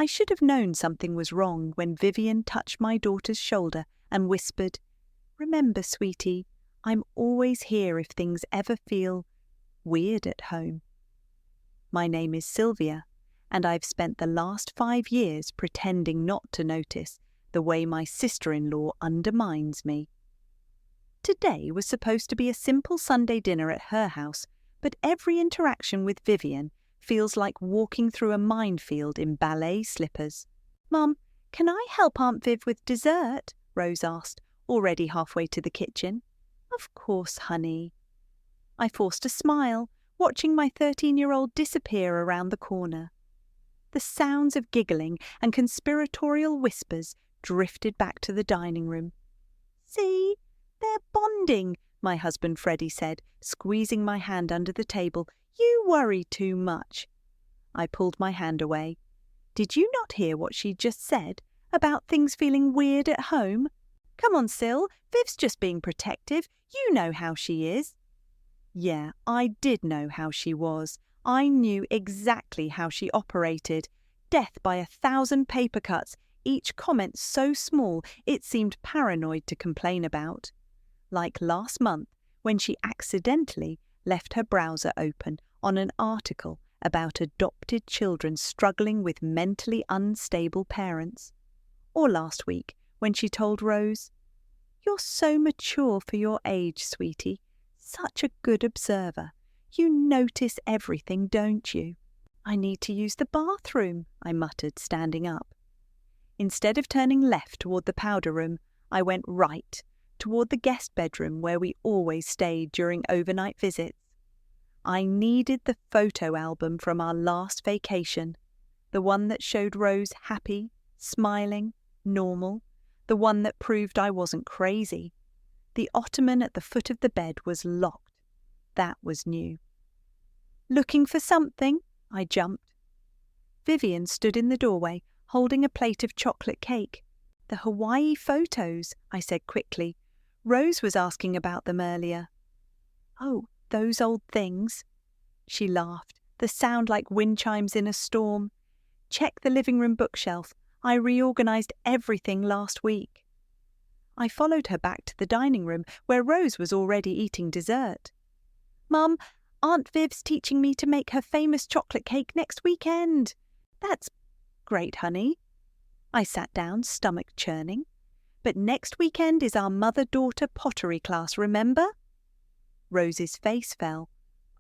I should have known something was wrong when Vivienne touched my daughter's shoulder and whispered, "Remember, sweetie, I'm always here if things ever feel weird at home." My name is Sylvia, and I've spent the last 5 years pretending not to notice the way my sister-in-law undermines me. Today was supposed to be a simple Sunday dinner at her house, but every interaction with Vivienne feels like walking through a minefield in ballet slippers. "Mum, can I help Aunt Viv with dessert?" Rose asked, already halfway to the kitchen. "Of course, honey." I forced a smile, watching my 13-year-old disappear around the corner. The sounds of giggling and conspiratorial whispers drifted back to the dining room. "See, they're bonding," my husband Freddie said, squeezing my hand under the table. "You worry too much." I pulled my hand away. "Did you not hear what she just said about things feeling weird at home? Come on, Sil, Viv's just being protective. You know how she is." Yeah, I did know how she was. I knew exactly how she operated. Death by 1,000 paper cuts, each comment so small it seemed paranoid to complain about. Like last month, when she accidentally left her browser open on an article about adopted children struggling with mentally unstable parents. Or last week, when she told Rose, "You're so mature for your age, sweetie. Such a good observer. You notice everything, don't you?" "I need to use the bathroom," I muttered, standing up. Instead of turning left toward the powder room, I went right, toward the guest bedroom where we always stayed during overnight visits. I needed the photo album from our last vacation, the one that showed Rose happy, smiling, normal, the one that proved I wasn't crazy. The ottoman at the foot of the bed was locked. That was new. "Looking for something?" I jumped. Vivienne stood in the doorway, holding a plate of chocolate cake. "The Hawaii photos," I said quickly. "Rose was asking about them earlier." "Oh, those old things." She laughed, the sound like wind chimes in a storm. "Check the living room bookshelf. I reorganized everything last week." I followed her back to the dining room, where Rose was already eating dessert. "Mum, Aunt Viv's teaching me to make her famous chocolate cake next weekend." "That's great, honey." I sat down, stomach churning. "But next weekend is our mother-daughter pottery class, remember?" Rose's face fell.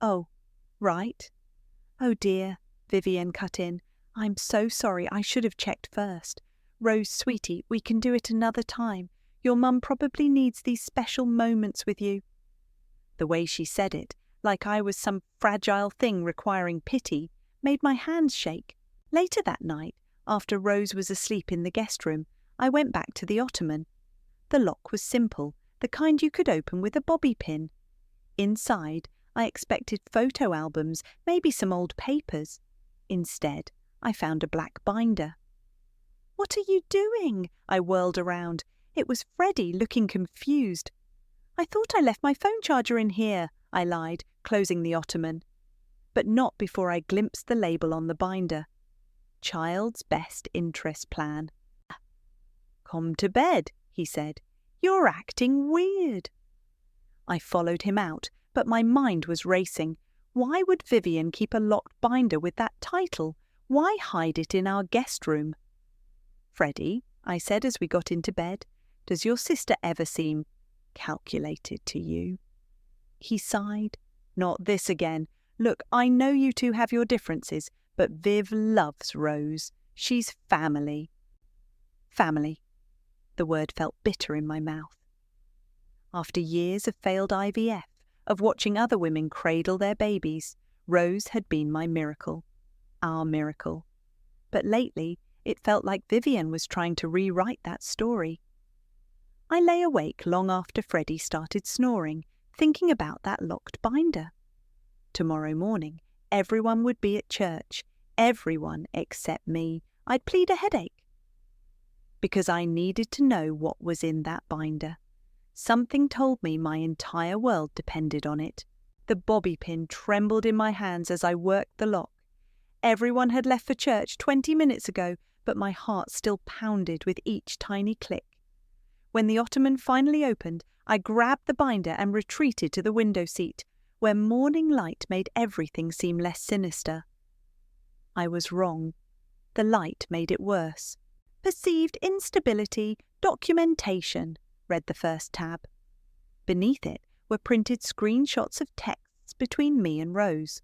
"Oh, right." "Oh dear," Vivienne cut in. "I'm so sorry, I should have checked first. Rose, sweetie, we can do it another time. Your mum probably needs these special moments with you." The way she said it, like I was some fragile thing requiring pity, made my hands shake. Later that night, after Rose was asleep in the guest room, I went back to the ottoman. The lock was simple, the kind you could open with a bobby pin. Inside, I expected photo albums, maybe some old papers. Instead, I found a black binder. "What are you doing?" I whirled around. It was Freddie, looking confused. "I thought I left my phone charger in here," I lied, closing the ottoman. But not before I glimpsed the label on the binder. Child's Best Interest Plan. "Come to bed," he said. "You're acting weird." I followed him out, but my mind was racing. Why would Vivienne keep a locked binder with that title? Why hide it in our guest room? "Freddie," I said as we got into bed, "does your sister ever seem calculated to you?" He sighed. "Not this again. Look, I know you two have your differences, but Viv loves Rose. She's family." Family. The word felt bitter in my mouth. After years of failed IVF, of watching other women cradle their babies, Rose had been my miracle. Our miracle. But lately, it felt like Vivienne was trying to rewrite that story. I lay awake long after Freddie started snoring, thinking about that locked binder. Tomorrow morning, everyone would be at church. Everyone except me. I'd plead a headache. Because I needed to know what was in that binder. Something told me my entire world depended on it. The bobby pin trembled in my hands as I worked the lock. Everyone had left for church 20 minutes ago, but my heart still pounded with each tiny click. When the ottoman finally opened, I grabbed the binder and retreated to the window seat, where morning light made everything seem less sinister. I was wrong. The light made it worse. Perceived instability, documentation, read the first tab. Beneath it were printed screenshots of texts between me and Rose.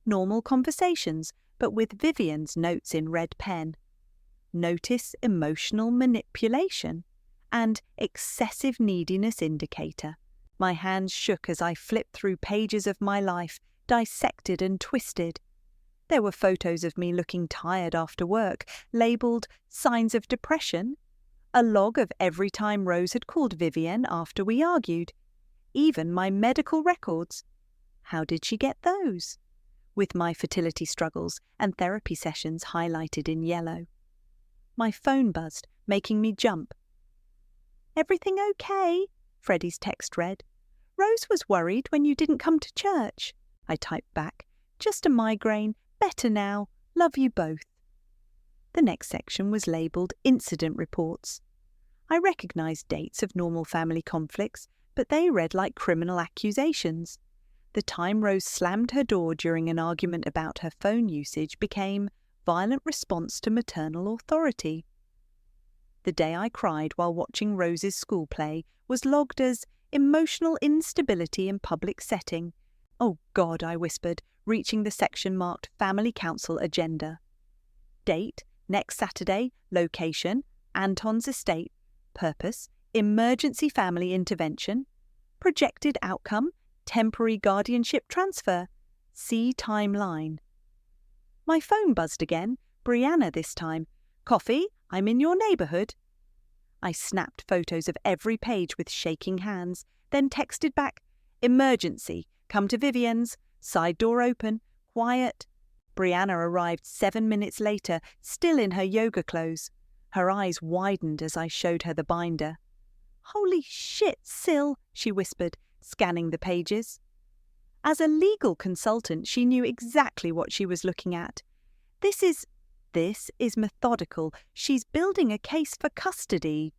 Normal conversations, but with Vivienne's notes in red pen. Notice emotional manipulation and excessive neediness indicator. My hands shook as I flipped through pages of my life, dissected and twisted. There were photos of me looking tired after work, labelled signs of depression, a log of every time Rose had called Vivienne after we argued, even my medical records. How did she get those? With my fertility struggles and therapy sessions highlighted in yellow. My phone buzzed, making me jump. "Everything okay?" Freddie's text read. "Rose was worried when you didn't come to church." I typed back. "Just a migraine. Better now. Love you both." The next section was labelled Incident Reports. I recognised dates of normal family conflicts, but they read like criminal accusations. The time Rose slammed her door during an argument about her phone usage became violent response to maternal authority. The day I cried while watching Rose's school play was logged as emotional instability in public setting. "Oh God," I whispered, reaching the section marked Family Council Agenda. Date, next Saturday. Location, Anton's estate. Purpose, emergency family intervention. Projected outcome, temporary guardianship transfer. See timeline. My phone buzzed again. Brianna this time. "Coffee? I'm in your neighbourhood." I snapped photos of every page with shaking hands, then texted back, "Emergency. Come to Vivienne's. Side door open. Quiet." Brianna arrived 7 minutes later, still in her yoga clothes. Her eyes widened as I showed her the binder. "Holy shit, Sil," she whispered, scanning the pages. As a legal consultant, she knew exactly what she was looking at. This is methodical. She's building a case for custody."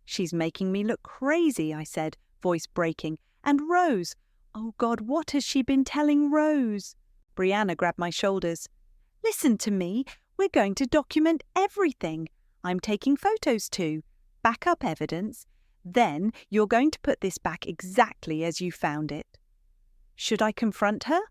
"She's making me look crazy," I said, voice breaking. "And Rose. Oh God, what has she been telling Rose?" Brianna grabbed my shoulders. "Listen to me. We're going to document everything. I'm taking photos too. Backup evidence. Then you're going to put this back exactly as you found it." "Should I confront her?"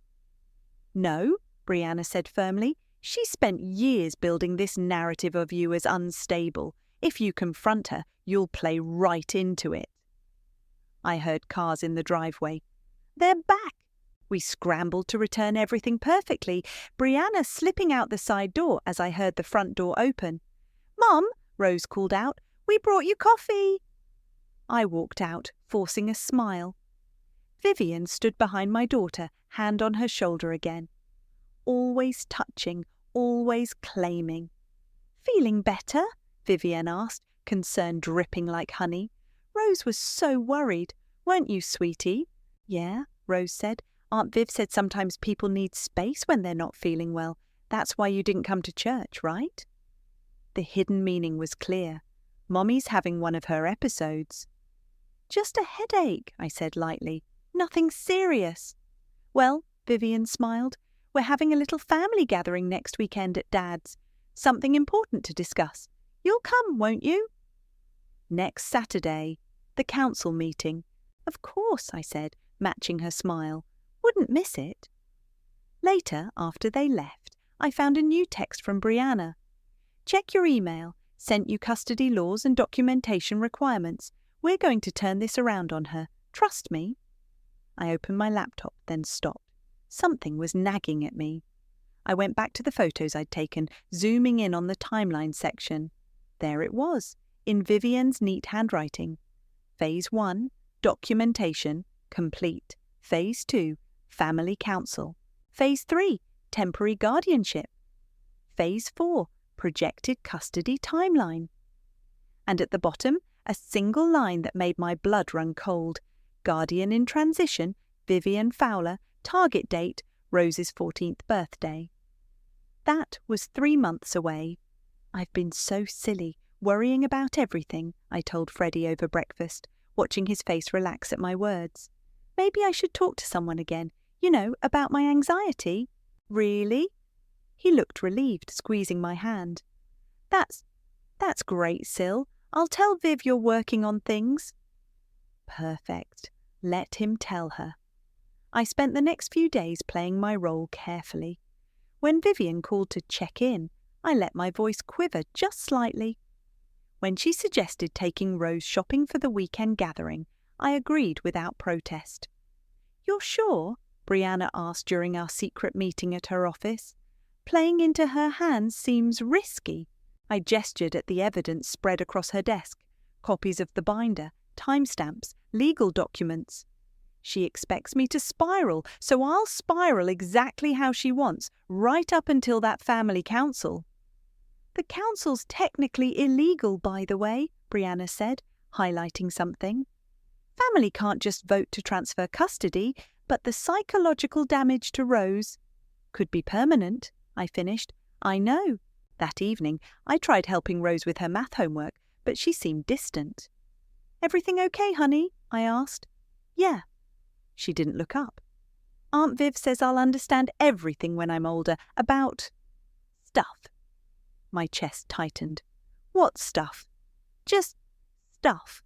"No," Brianna said firmly. "She spent years building this narrative of you as unstable. If you confront her, you'll play right into it." I heard cars in the driveway. "They're back." We scrambled to return everything perfectly, Brianna slipping out the side door as I heard the front door open. "Mum," Rose called out, "we brought you coffee." I walked out, forcing a smile. Vivienne stood behind my daughter, hand on her shoulder again. Always touching, always claiming. "Feeling better?" Vivienne asked, concern dripping like honey. "Rose was so worried. Weren't you, sweetie?" "Yeah," Rose said. "Aunt Viv said sometimes people need space when they're not feeling well. That's why you didn't come to church, right?" The hidden meaning was clear. Mommy's having one of her episodes. "Just a headache," I said lightly. "Nothing serious." "Well," Vivienne smiled, "we're having a little family gathering next weekend at Dad's. Something important to discuss. You'll come, won't you?" "Next Saturday. The council meeting." "Of course," I said, matching her smile. "Wouldn't miss it." Later, after they left, I found a new text from Brianna. "Check your email. Sent you custody laws and documentation requirements. We're going to turn this around on her. Trust me." I opened my laptop, then stopped. Something was nagging at me. I went back to the photos I'd taken, zooming in on the timeline section. There it was, in Vivienne's neat handwriting. Phase 1, documentation, complete. Phase 2, family council. Phase 3, temporary guardianship. Phase 4, projected custody timeline. And at the bottom, a single line that made my blood run cold. Guardian in transition, Vivienne Fowler, target date, Rose's 14th birthday. That was 3 months away. I've been so silly, worrying about everything, I told Freddie over breakfast, watching his face relax at my words. Maybe I should talk to someone again, about my anxiety. Really? He looked relieved, squeezing my hand. That's great, Sil. I'll tell Viv you're working on things. Perfect. Let him tell her. I spent the next few days playing my role carefully. When Vivienne called to check in, I let my voice quiver just slightly. When she suggested taking Rose shopping for the weekend gathering, I agreed without protest. You're sure? Brianna asked during our secret meeting at her office. Playing into her hands seems risky. I gestured at the evidence spread across her desk, copies of the binder, timestamps, legal documents. She expects me to spiral, so I'll spiral exactly how she wants, right up until that family council. The council's technically illegal, by the way, Brianna said, highlighting something. Family can't just vote to transfer custody, but the psychological damage to Rose could be permanent, I finished. I know. That evening, I tried helping Rose with her math homework, but she seemed distant. Everything okay, honey? I asked. Yeah. She didn't look up. Aunt Viv says I'll understand everything when I'm older, about stuff. My chest tightened. What stuff? Just stuff.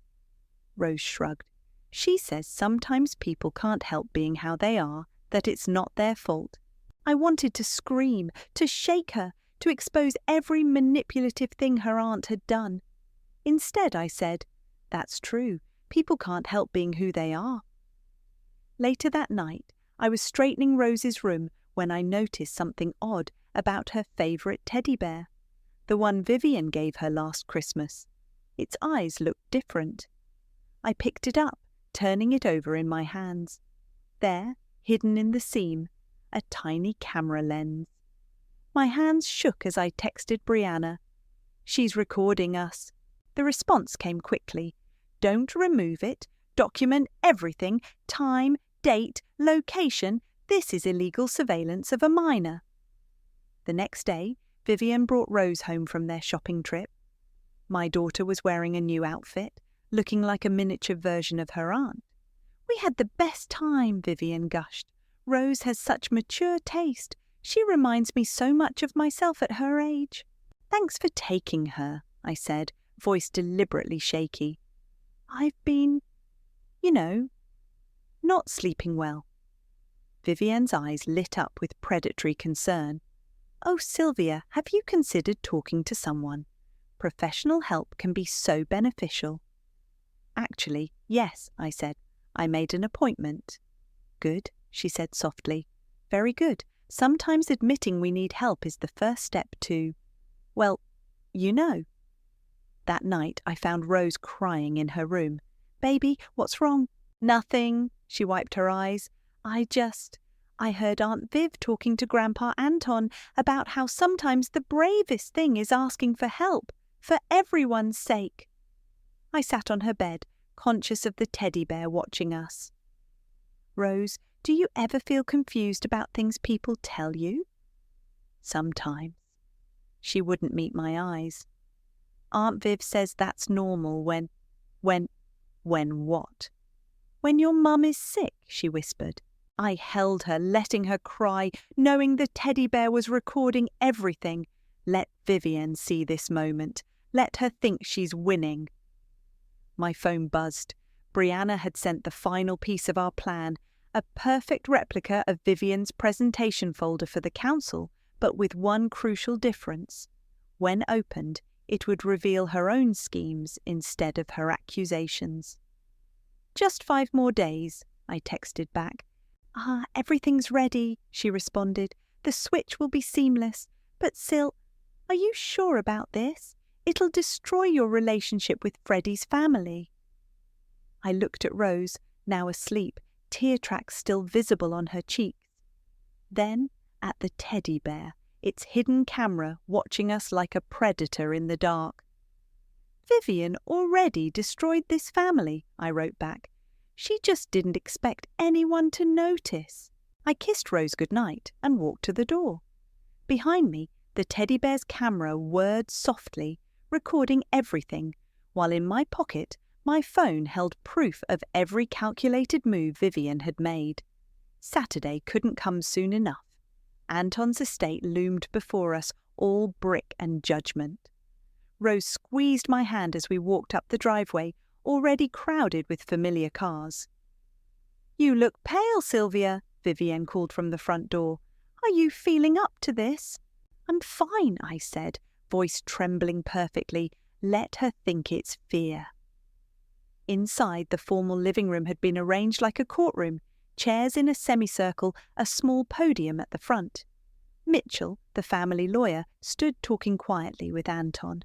Rose shrugged. She says sometimes people can't help being how they are, that it's not their fault. I wanted to scream, to shake her, to expose every manipulative thing her aunt had done. Instead, I said, that's true. People can't help being who they are. Later that night, I was straightening Rose's room when I noticed something odd about her favourite teddy bear, the one Vivienne gave her last Christmas. Its eyes looked different. I picked it up, turning it over in my hands. There, hidden in the seam, a tiny camera lens. My hands shook as I texted Brianna. She's recording us. The response came quickly. Don't remove it. Document everything. Time, date, location. This is illegal surveillance of a minor. The next day, Vivienne brought Rose home from their shopping trip. My daughter was wearing a new outfit, looking like a miniature version of her aunt. We had the best time, Vivienne gushed. Rose has such mature taste. She reminds me so much of myself at her age. Thanks for taking her, I said, voice deliberately shaky. I've been, not sleeping well. Vivienne's eyes lit up with predatory concern. Oh, Sylvia, have you considered talking to someone? Professional help can be so beneficial. Actually, yes, I said. I made an appointment. Good, she said softly. Very good. Sometimes admitting we need help is the first step to, well, That night I found Rose crying in her room. Baby, what's wrong? Nothing, she wiped her eyes. I heard Aunt Viv talking to Grandpa Anton about how sometimes the bravest thing is asking for help, for everyone's sake. I sat on her bed, conscious of the teddy bear watching us. Rose, do you ever feel confused about things people tell you? Sometimes. She wouldn't meet my eyes. Aunt Viv says that's normal when what? When your mum is sick, she whispered. I held her, letting her cry, knowing the teddy bear was recording everything. Let Vivienne see this moment. Let her think she's winning. My phone buzzed. Brianna had sent the final piece of our plan, a perfect replica of Vivienne's presentation folder for the council, but with one crucial difference. When opened, it would reveal her own schemes instead of her accusations. Just 5 more days, I texted back. Everything's ready, she responded. The switch will be seamless. But Sil, are you sure about this? It'll destroy your relationship with Freddie's family. I looked at Rose, now asleep, tear tracks still visible on her cheeks. Then at the teddy bear, its hidden camera watching us like a predator in the dark. Vivienne already destroyed this family, I wrote back. She just didn't expect anyone to notice. I kissed Rose goodnight and walked to the door. Behind me, the teddy bear's camera whirred softly, recording everything, while in my pocket, my phone held proof of every calculated move Vivienne had made. Saturday couldn't come soon enough. Anton's estate loomed before us, all brick and judgment. Rose squeezed my hand as we walked up the driveway, already crowded with familiar cars. "You look pale, Sylvia," Vivienne called from the front door. "Are you feeling up to this?" "I'm fine," I said, voice trembling perfectly. Let her think it's fear. Inside, the formal living room had been arranged like a courtroom, chairs in a semicircle, a small podium at the front. Mitchell, the family lawyer, stood talking quietly with Anton.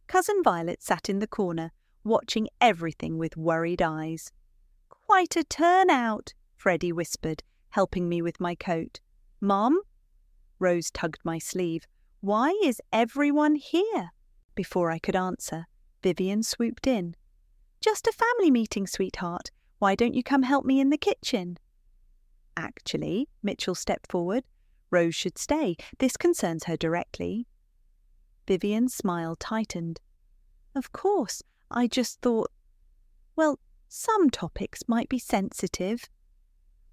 Cousin Violet sat in the corner, watching everything with worried eyes. "Quite a turnout," Freddie whispered, helping me with my coat. "Mom?" Rose tugged my sleeve. "Why is everyone here?" Before I could answer, Vivienne swooped in. "Just a family meeting, sweetheart. Why don't you come help me in the kitchen?" "Actually," Mitchell stepped forward, "Rose should stay. This concerns her directly." Vivienne's smile tightened. "Of course, I just thought, well, some topics might be sensitive."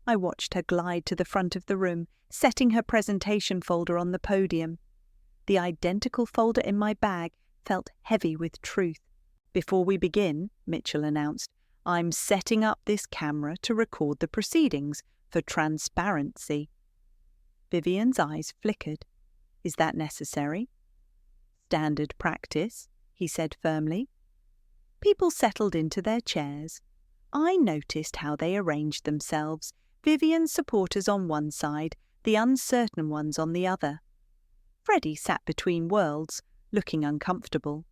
I watched her glide to the front of the room, setting her presentation folder on the podium. The identical folder in my bag felt heavy with truth. "Before we begin," Mitchell announced, "I'm setting up this camera to record the proceedings for transparency." Vivienne's eyes flickered. "Is that necessary?" "Standard practice," he said firmly. People settled into their chairs. I noticed how they arranged themselves, Vivienne's supporters on one side, the uncertain ones on the other. Freddie sat between worlds, looking uncomfortable.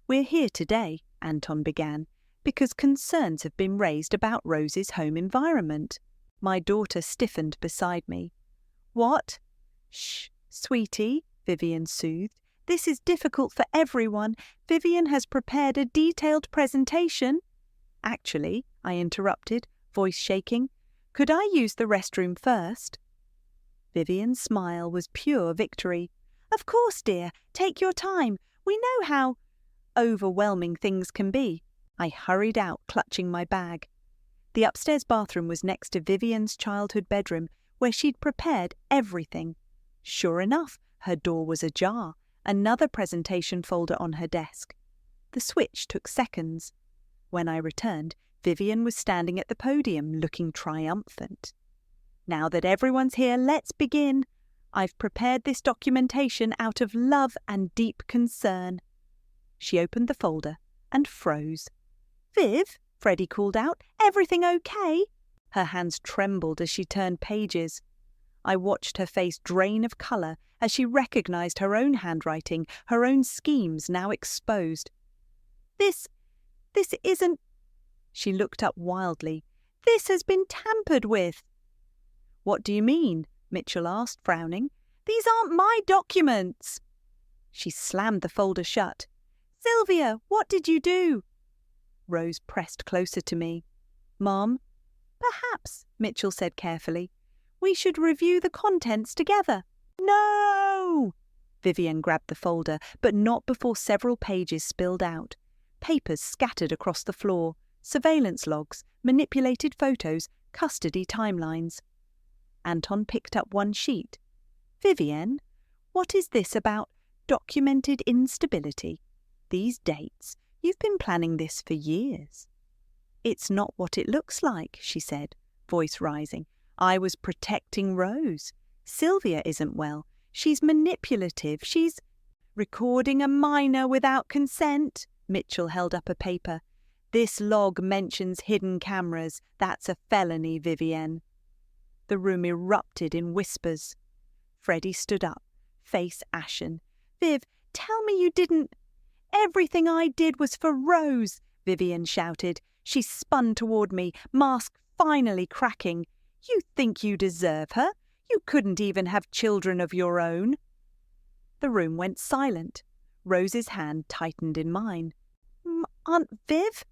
"We're here today," Anton began, "because concerns have been raised about Rose's home environment." My daughter stiffened beside me. "What?" "Shh, sweetie," Vivienne soothed. "This is difficult for everyone. Vivienne has prepared a detailed presentation." "Actually," I interrupted, voice shaking, "could I use the restroom first?" Vivienne's smile was pure victory. "Of course, dear. Take your time. We know how overwhelming things can be." I hurried out, clutching my bag. The upstairs bathroom was next to Vivienne's childhood bedroom, where she'd prepared everything. Sure enough, her door was ajar, another presentation folder on her desk. The switch took seconds. When I returned, Vivienne was standing at the podium, looking triumphant. "Now that everyone's here, let's begin. I've prepared this documentation out of love and deep concern." She opened the folder and froze. "Viv," Freddie called out, "everything okay?" Her hands trembled as she turned pages. I watched her face drain of colour as she recognised her own handwriting, her own schemes now exposed. This isn't—" She looked up wildly. "This has been tampered with." "What do you mean?" Mitchell asked, frowning. "These aren't my documents." She slammed the folder shut. "Sylvia, what did you do?" Rose pressed closer to me. "Mom?" "Perhaps," Mitchell said carefully, "we should review the contents together." "No!" Vivienne grabbed the folder, but not before several pages spilled out. Papers scattered across the floor, surveillance logs, manipulated photos, custody timelines. Anton picked up one sheet. "Vivienne, what is this about documented instability? These dates, you've been planning this for years." "It's not what it looks like," she said, voice rising. "I was protecting Rose. Sylvia isn't well. She's manipulative. She's—" "Recording a minor without consent," Mitchell held up a paper. "This log mentions hidden cameras. That's a felony, Vivienne." The room erupted in whispers. Freddie stood up, face ashen. "Viv, tell me you didn't—" "Everything I did was for Rose," Vivienne shouted. She spun toward me, mask finally cracking. "You think you deserve her? You couldn't even have children of your own." The room went silent. Rose's hand tightened in mine. "Aunt Viv?"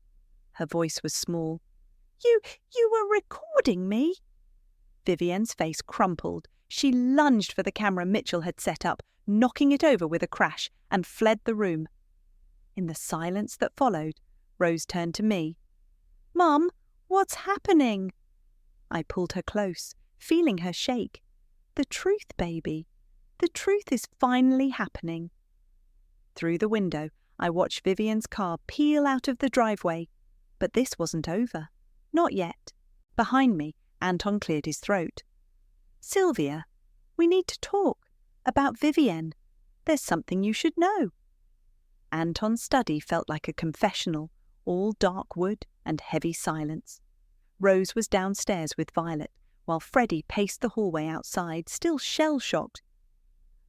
Her voice was small. You were recording me?" Vivienne's face crumpled. She lunged for the camera Mitchell had set up, knocking it over with a crash, and fled the room. In the silence that followed, Rose turned to me. "Mum, what's happening?" I pulled her close, feeling her shake. "The truth, baby. The truth is finally happening." Through the window, I watched Vivienne's car peel out of the driveway. But this wasn't over. Not yet. Behind me, Anton cleared his throat. "Sylvia, we need to talk. About Vivienne. There's something you should know." Anton's study felt like a confessional, all dark wood and heavy silence. Rose was downstairs with Violet, while Freddie paced the hallway outside, still shell-shocked.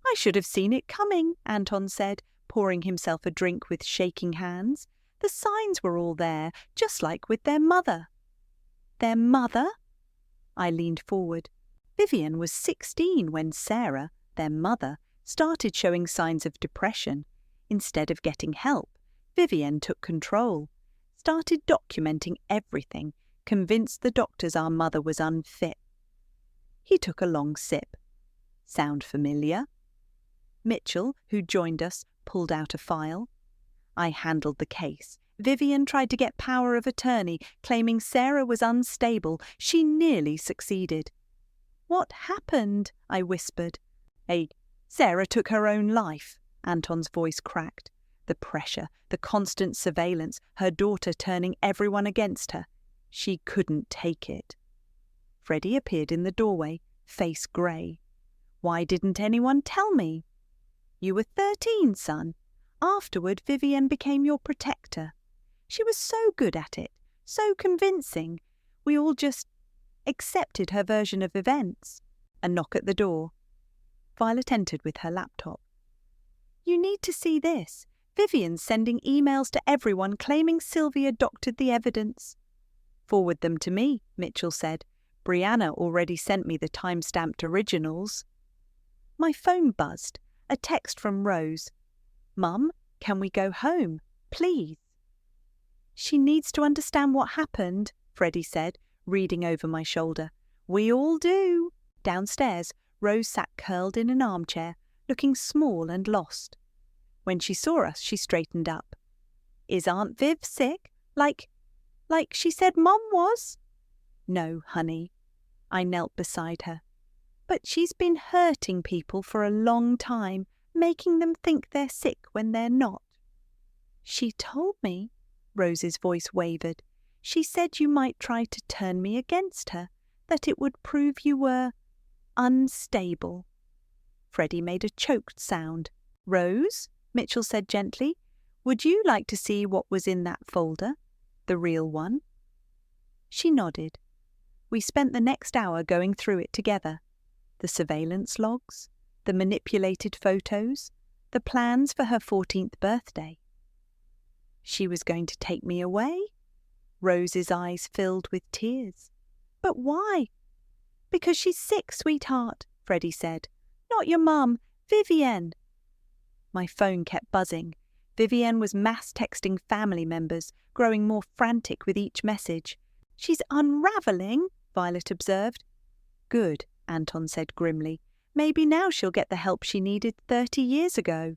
"I should have seen it coming," Anton said, pouring himself a drink with shaking hands. "The signs were all there, just like with their mother." "Their mother?" I leaned forward. Vivienne was 16 when Sarah, their mother, started showing signs of depression. Instead of getting help, Vivienne took control, started documenting everything, convinced the doctors our mother was unfit. He took a long sip. "Sound familiar?" Mitchell, who joined us, pulled out a file. I handled the case. Vivienne tried to get power of attorney, claiming Sarah was unstable. She nearly succeeded. "What happened?" I whispered. Sarah took her own life," Anton's voice cracked. The pressure, the constant surveillance, her daughter turning everyone against her. She couldn't take it. Freddie appeared in the doorway, face grey. "Why didn't anyone tell me?" "You were 13, son. Afterward, Vivienne became your protector. She was so good at it, so convincing. We all just accepted her version of events." A knock at the door. Violet entered with her laptop. "You need to see this. Vivienne's sending emails to everyone claiming Sylvia doctored the evidence." "Forward them to me," Mitchell said. "Brianna already sent me the time-stamped originals." My phone buzzed. A text from Rose. "Mum, can we go home? Please." "She needs to understand what happened," Freddie said, reading over my shoulder. "We all do." Downstairs, Rose sat curled in an armchair, looking small and lost. When she saw us, she straightened up. "Is Aunt Viv sick? Like she said Mom was?" "No, honey." I knelt beside her. "But she's been hurting people for a long time, making them think they're sick when they're not." "She told me," Rose's voice wavered, "she said you might try to turn me against her, that it would prove you were unstable." Freddie made a choked sound. "Rose," Mitchell said gently, "would you like to see what was in that folder? The real one?" She nodded. We spent the next hour going through it together. The surveillance logs, the manipulated photos, the plans for her 14th birthday. She was going to take me away? Rose's eyes filled with tears. "But why?" "Because she's sick, sweetheart," Freddie said. "Not your mum, Vivienne." My phone kept buzzing. Vivienne was mass texting family members, growing more frantic with each message. "She's unravelling," Violet observed. "Good," Anton said grimly. "Maybe now she'll get the help she needed 30 years ago."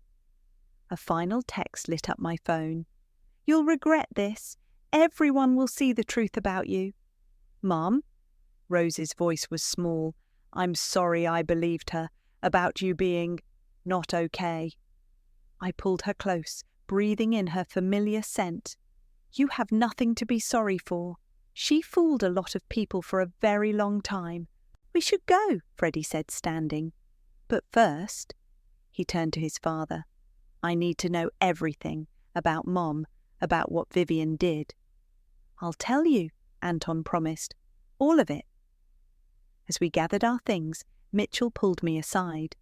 A final text lit up my phone. "You'll regret this. Everyone will see the truth about you." "Mum?" Rose's voice was small. "I'm sorry I believed her. About you being not okay." I pulled her close, breathing in her familiar scent. "You have nothing to be sorry for. She fooled a lot of people for a very long time. We should go," Freddie said, standing. "But first," he turned to his father, "I need to know everything about Mom, about what Vivienne did." "I'll tell you," Anton promised. "All of it." As we gathered our things, Mitchell pulled me aside.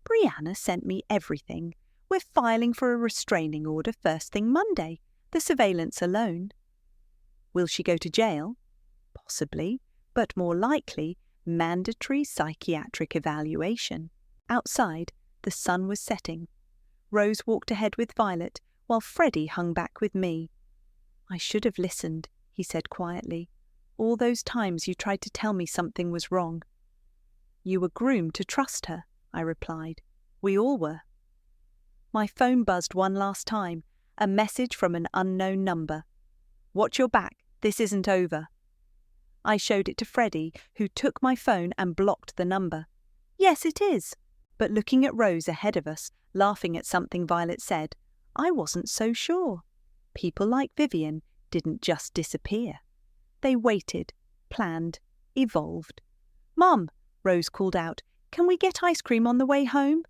"Brianna sent me everything. We're filing for a restraining order first thing Monday, the surveillance alone." "Will she go to jail?" "Possibly, but more likely, mandatory psychiatric evaluation." Outside, the sun was setting. Rose walked ahead with Violet, while Freddie hung back with me. "I should have listened," he said quietly. "All those times you tried to tell me something was wrong." You were groomed to trust her, I replied. We all were. My phone buzzed one last time, a message from an unknown number. Watch your back, this isn't over. I showed it to Freddie, who took my phone and blocked the number. Yes, it is. But looking at Rose ahead of us, laughing at something Violet said, I wasn't so sure. People like Vivienne didn't just disappear. They waited, planned, evolved. Mum, Rose called out, can we get ice cream on the way home?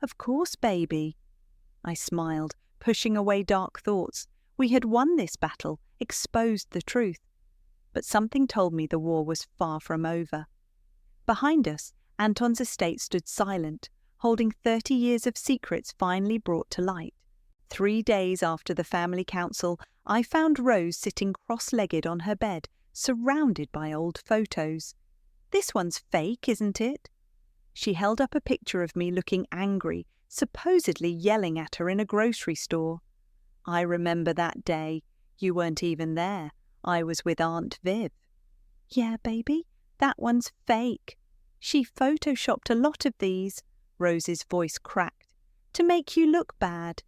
Of course, baby. I smiled, pushing away dark thoughts. We had won this battle, exposed the truth. But something told me the war was far from over. Behind us, Anton's estate stood silent, holding 30 years of secrets finally brought to light. 3 days after the family council, I found Rose sitting cross-legged on her bed, surrounded by old photos. This one's fake, isn't it? She held up a picture of me looking angry, supposedly yelling at her in a grocery store. I remember that day. You weren't even there. I was with Aunt Viv. Yeah, baby, that one's fake. She photoshopped a lot of these, Rose's voice cracked, to make you look bad.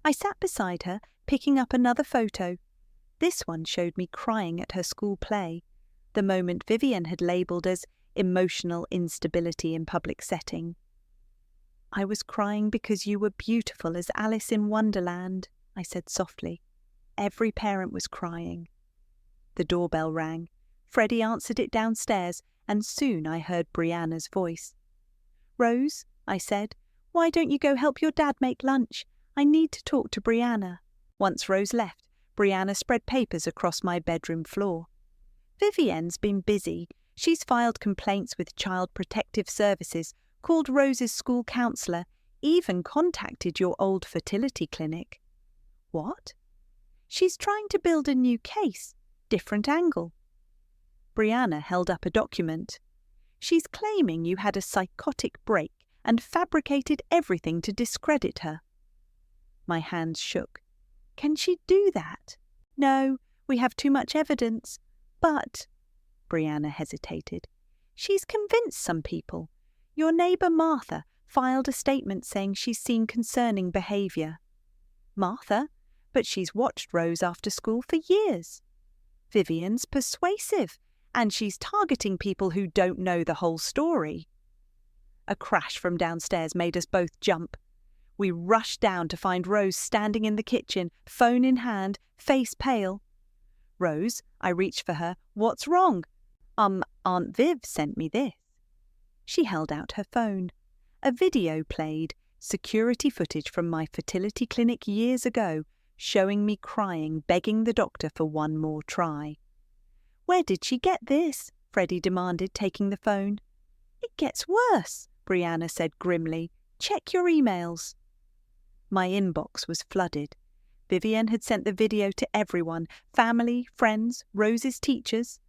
I sat beside her, picking up another photo. This one showed me crying at her school play, the moment Vivienne had labelled as emotional instability in public setting. I was crying because you were beautiful as Alice in Wonderland, I said softly. Every parent was crying. The doorbell rang. Freddie answered it downstairs, and soon I heard Brianna's voice. Rose, I said, why don't you go help your dad make lunch? I need to talk to Brianna. Once Rose left, Brianna spread papers across my bedroom floor. Vivienne's been busy. She's filed complaints with Child Protective Services, called Rose's school counsellor, even contacted your old fertility clinic. What? She's trying to build a new case, different angle. Brianna held up a document. She's claiming you had a psychotic break and fabricated everything to discredit her. My hands shook. Can she do that? No, we have too much evidence. But, Brianna hesitated, she's convinced some people. Your neighbour Martha filed a statement saying she's seen concerning behaviour. Martha? But she's watched Rose after school for years. Vivienne's persuasive, and she's targeting people who don't know the whole story. A crash from downstairs made us both jump. We rushed down to find Rose standing in the kitchen, phone in hand, face pale. Rose, I reached for her. What's wrong? Aunt Viv sent me this. She held out her phone. A video played, security footage from my fertility clinic years ago, showing me crying, begging the doctor for one more try. Where did she get this? Freddie demanded, taking the phone. It gets worse, Brianna said grimly. Check your emails. My inbox was flooded. Vivienne had sent the video to everyone, family, friends, Rose's teachers.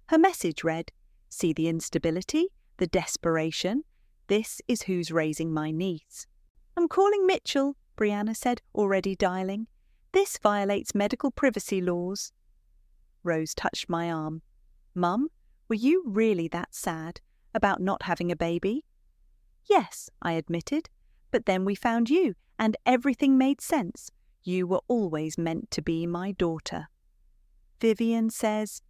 Her message read, see the instability, the desperation. This is who's raising my niece. I'm calling Mitchell, Brianna said, already dialing. This violates medical privacy laws. Rose touched my arm. Mum, were you really that sad about not having a baby? Yes, I admitted, but then we found you, and everything made sense. You were always meant to be my daughter. Vivienne says,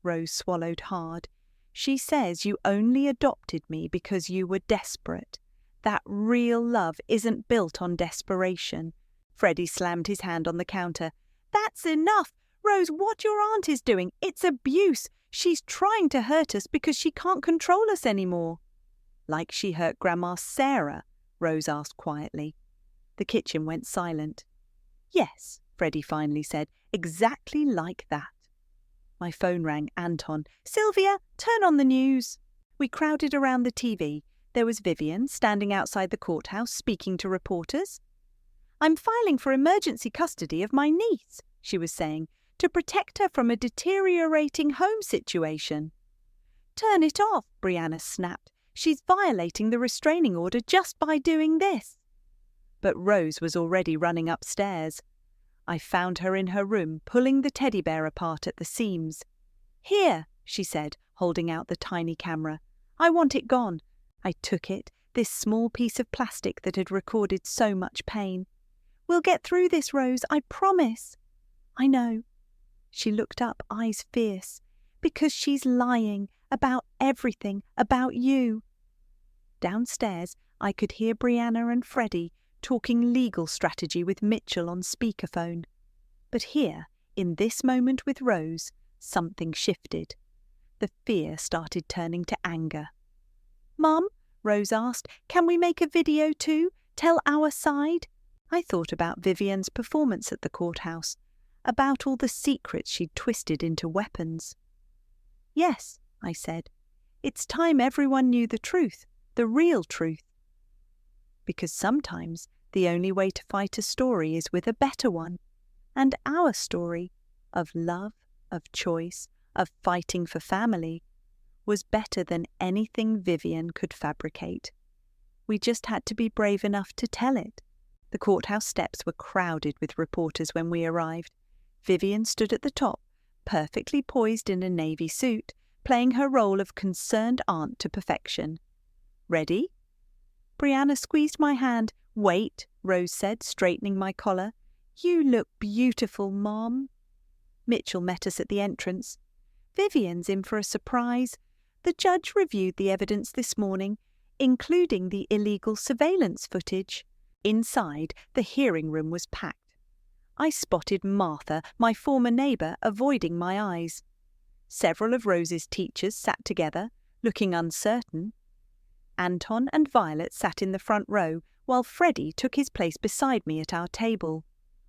Rose swallowed hard, she says you only adopted me because you were desperate. That real love isn't built on desperation. Freddie slammed his hand on the counter. That's enough! Rose, what your aunt is doing, it's abuse. She's trying to hurt us because she can't control us anymore. Like she hurt Grandma Sarah? Rose asked quietly. The kitchen went silent. Yes, Freddie finally said, exactly like that. My phone rang. Anton. Sylvia, turn on the news. We crowded around the TV. There was Vivienne standing outside the courthouse speaking to reporters. I'm filing for emergency custody of my niece, she was saying, to protect her from a deteriorating home situation. Turn it off, Brianna snapped. She's violating the restraining order just by doing this. But Rose was already running upstairs. I found her in her room, pulling the teddy bear apart at the seams. Here, she said, holding out the tiny camera. I want it gone. I took it, this small piece of plastic that had recorded so much pain. "We'll get through this, Rose, I promise." "I know." She looked up, eyes fierce. "Because she's lying about everything, about you." Downstairs, I could hear Brianna and Freddie talking legal strategy with Mitchell on speakerphone. But here, in this moment with Rose, something shifted. The fear started turning to anger. "Mum," Rose asked, "can we make a video too? Tell our side?" I thought about Vivienne's performance at the courthouse, about all the secrets she'd twisted into weapons. "Yes," I said. "It's time everyone knew the truth, the real truth." Because sometimes the only way to fight a story is with a better one. And our story, of love, of choice, of fighting for family, was better than anything Vivienne could fabricate. We just had to be brave enough to tell it. The courthouse steps were crowded with reporters when we arrived. Vivienne stood at the top, perfectly poised in a navy suit, playing her role of concerned aunt to perfection. "Ready?" Brianna squeezed my hand. "Wait," Rose said, straightening my collar. "You look beautiful, Mom." Mitchell met us at the entrance. "Vivienne's in for a surprise. The judge reviewed the evidence this morning, including the illegal surveillance footage." Inside, the hearing room was packed. I spotted Martha, my former neighbour, avoiding my eyes. Several of Rose's teachers sat together, looking uncertain. Anton and Violet sat in the front row, while Freddie took his place beside me at our table.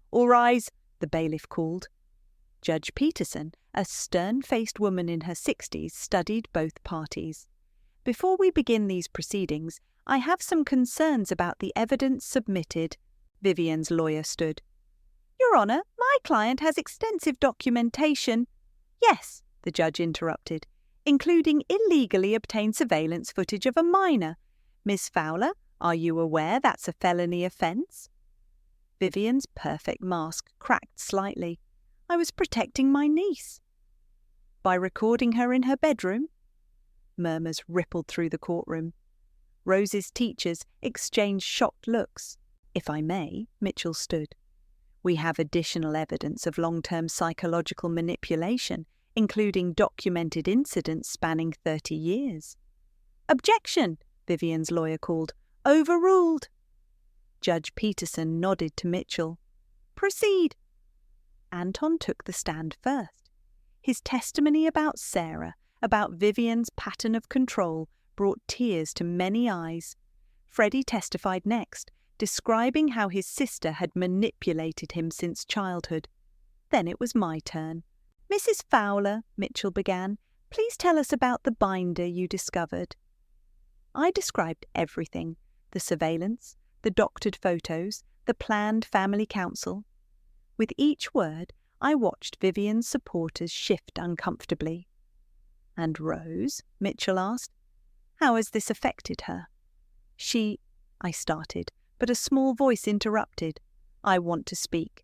"All rise," the bailiff called. Judge Peterson, a stern-faced woman in her 60s, studied both parties. "Before we begin these proceedings, I have some concerns about the evidence submitted." Vivienne's lawyer stood. "Your Honour, my client has extensive documentation." "Yes," the judge interrupted, "including illegally obtained surveillance footage of a minor. Miss Fowler, are you aware that's a felony offence?" Vivienne's perfect mask cracked slightly. I was protecting my niece. "By recording her in her bedroom?" Murmurs rippled through the courtroom. Rose's teachers exchanged shocked looks. "If I may," Mitchell stood. "We have additional evidence of long-term psychological manipulation, including documented incidents spanning 30 years. "Objection!" Vivienne's lawyer called. "Overruled." Judge Peterson nodded to Mitchell. "Proceed." Anton took the stand first. His testimony about Sarah, about Vivienne's pattern of control, brought tears to many eyes. Freddie testified next, describing how his sister had manipulated him since childhood. Then it was my turn. "Mrs. Fowler," Mitchell began, "please tell us about the binder you discovered." I described everything: the surveillance, the doctored photos, the planned family council. With each word, I watched Vivienne's supporters shift uncomfortably. "And Rose?" Mitchell asked. "How has this affected her?" I started, but a small voice interrupted. "I want to speak."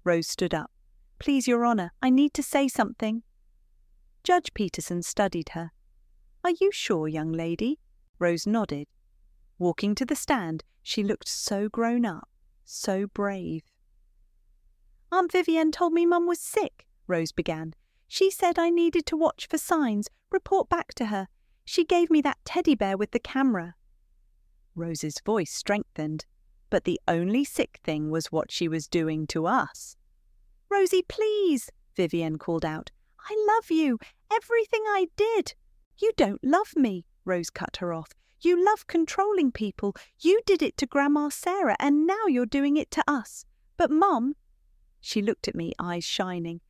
Rose stood up. "Please, Your Honour, I need to say something." Judge Peterson studied her. "Are you sure, young lady?" Rose nodded. Walking to the stand, she looked so grown up, so brave. "Aunt Vivienne told me Mum was sick," Rose began. "She said I needed to watch for signs, report back to her. She gave me that teddy bear with the camera." Rose's voice strengthened, but the only sick thing was what she was doing to us. "Rosie, please," Vivienne called out. "I love you, everything I did." "You don't love me," Rose cut her off. "You love controlling people. You did it to Grandma Sarah, and now you're doing it to us. But Mum—" She looked at me, eyes shining.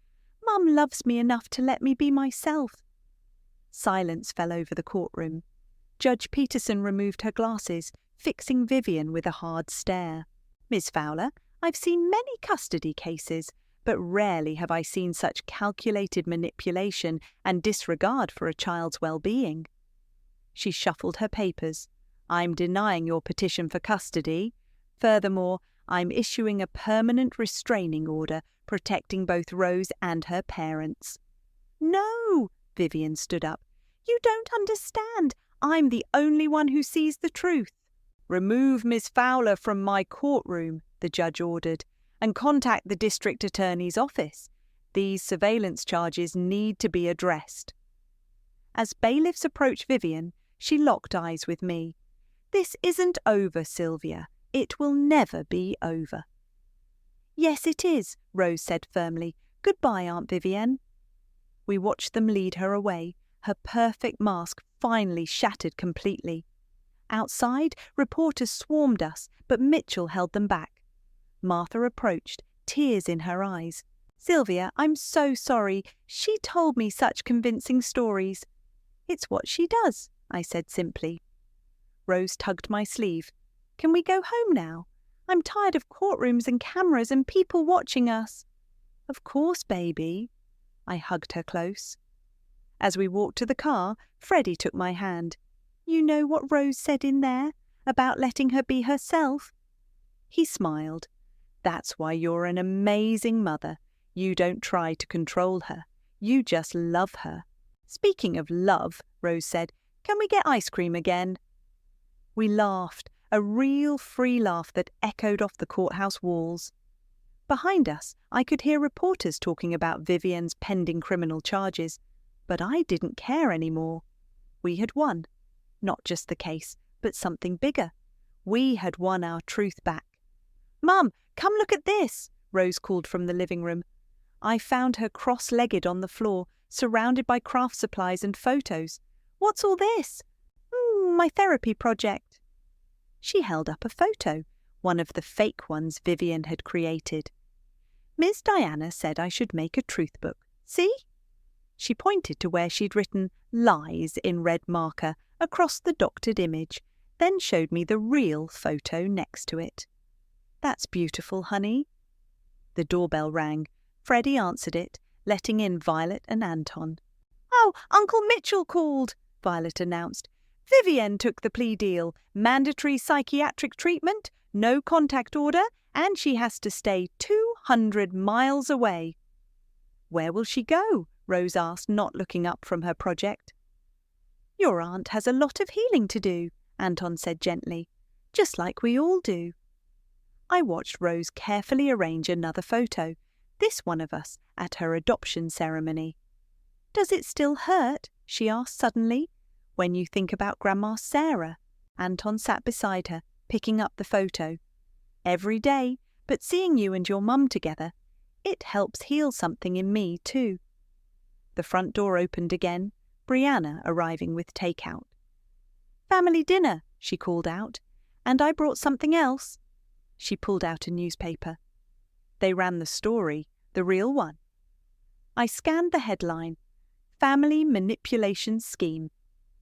"Mum loves me enough to let me be myself." Silence fell over the courtroom. Judge Peterson removed her glasses, fixing Vivienne with a hard stare. "Miss Fowler, I've seen many custody cases, but rarely have I seen such calculated manipulation and disregard for a child's well-being." She shuffled her papers. "I'm denying your petition for custody. Furthermore, I'm issuing a permanent restraining order protecting both Rose and her parents." "No!" Vivienne stood up. "You don't understand. I'm the only one who sees the truth. Remove Miss Fowler from my courtroom, the judge ordered, and contact the district attorney's office. These surveillance charges need to be addressed. As bailiffs approached Vivienne, she locked eyes with me. This isn't over, Sylvia. It will never be over. Yes, it is, Rose said firmly. Goodbye, Aunt Vivienne. We watched them lead her away, her perfect mask finally shattered completely. Outside, reporters swarmed us, but Mitchell held them back. Martha approached, tears in her eyes. Sylvia, I'm so sorry. She told me such convincing stories. It's what she does, I said simply. Rose tugged my sleeve. Can we go home now? I'm tired of courtrooms and cameras and people watching us. Of course, baby. I hugged her close. As we walked to the car, Freddie took my hand. You know what Rose said in there, about letting her be herself? He smiled. That's why you're an amazing mother. You don't try to control her. You just love her. Speaking of love, Rose said, can we get ice cream again? We laughed, a real free laugh that echoed off the courthouse walls. Behind us, I could hear reporters talking about Vivienne's pending criminal charges, but I didn't care anymore. We had won. Not just the case, but something bigger. We had won our truth back. Mum, come look at this, Rose called from the living room. I found her cross-legged on the floor, surrounded by craft supplies and photos. What's all this? My therapy project. She held up a photo, one of the fake ones Vivienne had created. Miss Diana said I should make a truth book. See? She pointed to where she'd written lies in red marker across the doctored image, then showed me the real photo next to it. That's beautiful, honey. The doorbell rang. Freddie answered it, letting in Violet and Anton. Oh, Uncle Mitchell called, Violet announced. Vivienne took the plea deal, mandatory psychiatric treatment, no contact order, and she has to stay 200 miles away. Where will she go? Rose asked, not looking up from her project. Your aunt has a lot of healing to do, Anton said gently, just like we all do. I watched Rose carefully arrange another photo, this one of us at her adoption ceremony. Does it still hurt? She asked suddenly. When you think about Grandma Sarah. Anton sat beside her, picking up the photo. Every day, but seeing you and your mum together, it helps heal something in me too. The front door opened again, Brianna arriving with takeout. Family dinner, she called out, and I brought something else. She pulled out a newspaper. They ran the story, the real one. I scanned the headline, Family Manipulation Scheme.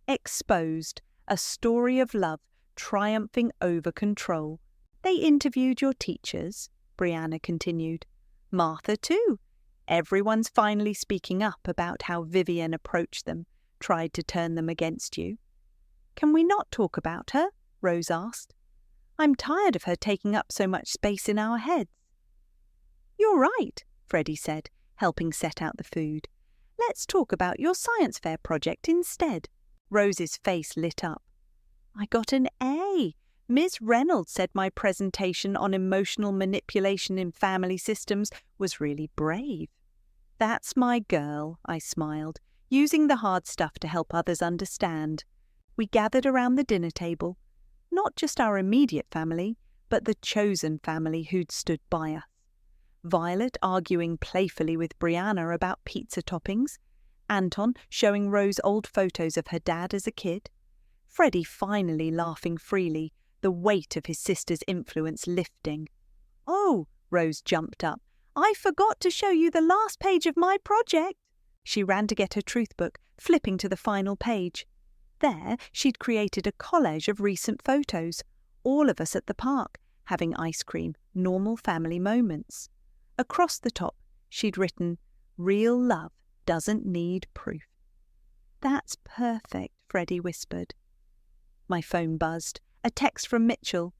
Exposed, a story of love triumphing over control. They interviewed your teachers, Brianna continued. Martha too. Everyone's finally speaking up about how Vivienne approached them, tried to turn them against you. Can we not talk about her? Rose asked. I'm tired of her taking up so much space in our heads. You're right, Freddie said, helping set out the food. Let's talk about your science fair project instead. Rose's face lit up. I got an A. Ms. Reynolds said my presentation on emotional manipulation in family systems was really brave. That's my girl, I smiled, using the hard stuff to help others understand. We gathered around the dinner table, not just our immediate family, but the chosen family who'd stood by us. Violet arguing playfully with Brianna about pizza toppings, Anton showing Rose old photos of her dad as a kid, Freddie finally laughing freely, the weight of his sister's influence lifting. Oh, Rose jumped up. I forgot to show you the last page of my project. She ran to get her truth book, flipping to the final page. There, she'd created a collage of recent photos, all of us at the park, having ice cream, normal family moments. Across the top, she'd written, Real love doesn't need proof. That's perfect, Freddie whispered. My phone buzzed. A text from Mitchell.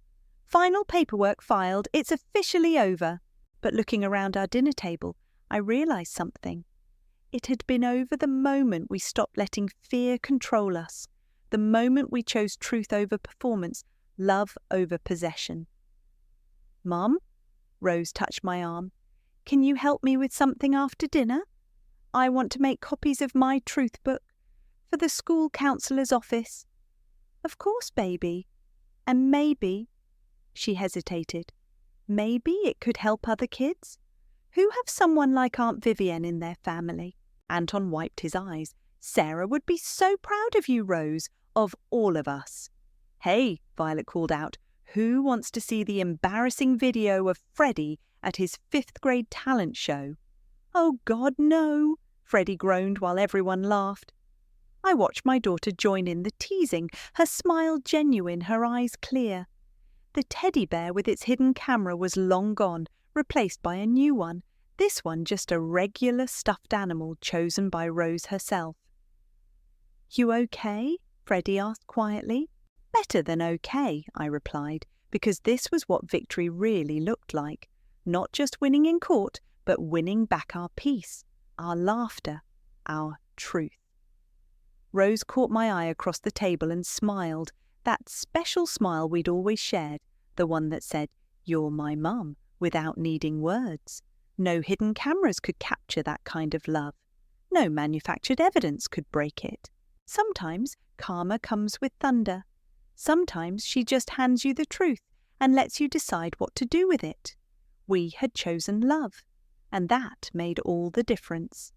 Final paperwork filed. It's officially over. But looking around our dinner table, I realised something. It had been over the moment we stopped letting fear control us. The moment we chose truth over performance, love over possession. "Mum," Rose touched my arm, "can you help me with something after dinner? I want to make copies of my truth book for the school counsellor's office." "Of course, baby. And maybe," she hesitated, "maybe it could help other kids who have someone like Aunt Vivienne in their family." Anton wiped his eyes. "Sarah would be so proud of you, Rose, of all of us." "Hey," Violet called out, "who wants to see the embarrassing video of Freddie at his 5th grade talent show?" "Oh God, no," Freddie groaned while everyone laughed. I watched my daughter join in the teasing, her smile genuine, her eyes clear. The teddy bear with its hidden camera was long gone, replaced by a new one, this one just a regular stuffed animal chosen by Rose herself. "You okay?" Freddie asked quietly. "Better than okay," I replied, because this was what victory really looked like. Not just winning in court, but winning back our peace, our laughter, our truth. Rose caught my eye across the table and smiled, that special smile we'd always shared, the one that said, "You're my mum," without needing words. No hidden cameras could capture that kind of love. No manufactured evidence could break it. Sometimes karma comes with thunder. Sometimes she just hands you the truth and lets you decide what to do with it. We had chosen love, and that made all the difference.